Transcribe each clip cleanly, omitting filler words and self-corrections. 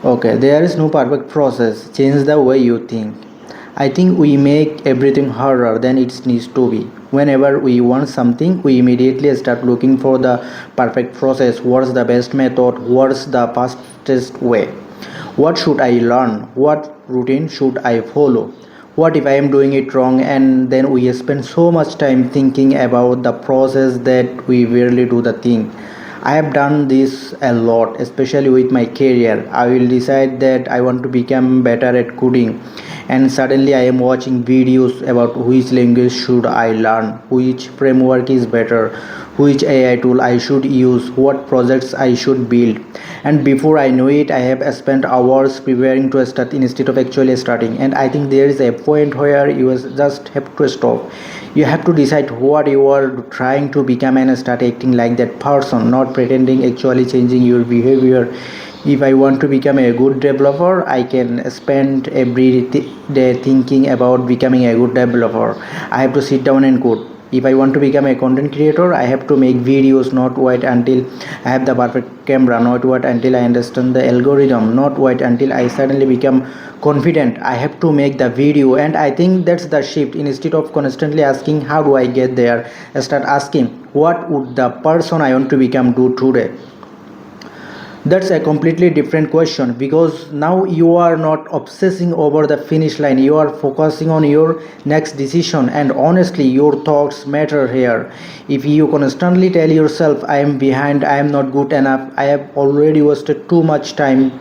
Okay, there is no perfect process. Change the way you think. I think we make everything harder than it needs to be. Whenever we want something, we immediately start looking for the perfect process. What's the best method? What's the fastest way? What should I learn? What routine should I follow? What if I am doing it wrong? And then we spend so much time thinking about the process that we rarely do the thing. I have done this a lot, especially with my career. I will decide that I want to become better at coding, and suddenly I am watching videos about which language should I learn, which framework is better, which AI tool I should use, what projects I should build. And before I know it, I have spent hours preparing to start instead of actually starting. And I think there is a point where you just have to stop. You have to decide what you are trying to become and start acting like that person, not pretending, actually changing your behavior. If I want to become a good developer, I can spend every day thinking about becoming a good developer. I have to sit down and code. If I want to become a content creator, I have to make videos, not wait until I have the perfect camera, not wait until I understand the algorithm, not wait until I suddenly become confident. I have to make the video. And I think that's the shift. Instead of constantly asking how do I get there, I start asking what would the person I want to become do today. That's a completely different question, because now you are not obsessing over the finish line, you are focusing on your next decision. And honestly, your thoughts matter here. If you constantly tell yourself, I am behind, I am not good enough, I have already wasted too much time,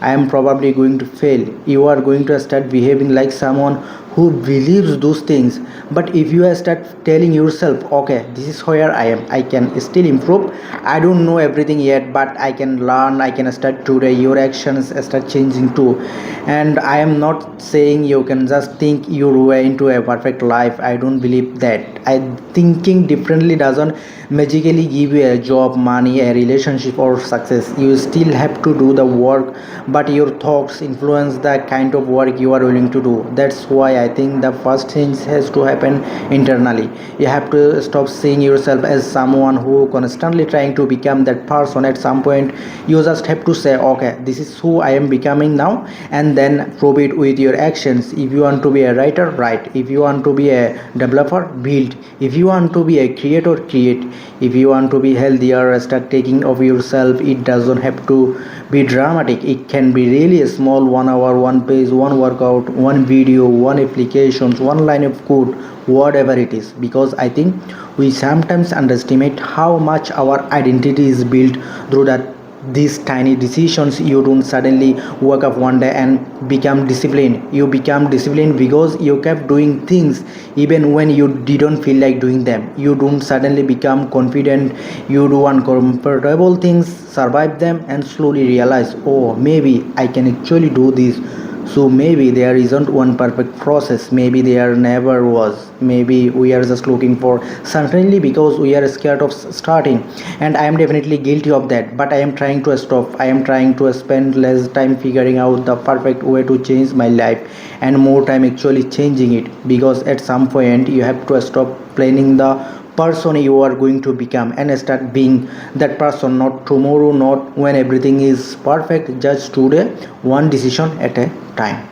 I am probably going to fail, you are going to start behaving like someone who believes those things. But if you start telling yourself, okay, this is where I am, I can still improve, I don't know everything yet, but I can learn, I can start today, your actions start changing too. And I am not saying you can just think your way into a perfect life. I don't believe that. I thinking differently doesn't magically give you a job, money, a relationship, or success. You still have to do the work, but your thoughts influence the kind of work you are willing to do. That's why I think the first change has to happen internally. You have to stop seeing yourself as someone who constantly trying to become that person. At some point you just have to say, okay, this is who I am becoming now, and then prove it with your actions. If you want to be a writer, write. If you want to be a developer, build. If you want to be a creator, create. If you want to be healthier, start taking of yourself. It doesn't have to be dramatic. It can be really a small, 1 hour, one page, one workout, one video, one applications, one line of code, whatever it is. Because I think we sometimes underestimate how much our identity is built through that these tiny decisions. You don't suddenly wake up one day and become disciplined. You become disciplined because you kept doing things even when you didn't feel like doing them. You don't suddenly become confident. You do uncomfortable things, survive them, and slowly realize, oh, maybe I can actually do this. So maybe there isn't one perfect process, maybe there never was. Maybe we are just looking for certainly because we are scared of starting. And I am definitely guilty of that, but I am trying to stop. I am trying to spend less time figuring out the perfect way to change my life and more time actually changing it. Because at some point you have to stop planning the person you are going to become and start being that person. Not tomorrow, not when everything is perfect, just today, one decision at a time.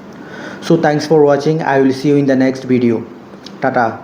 So thanks for watching. I will see you in the next video. Tata.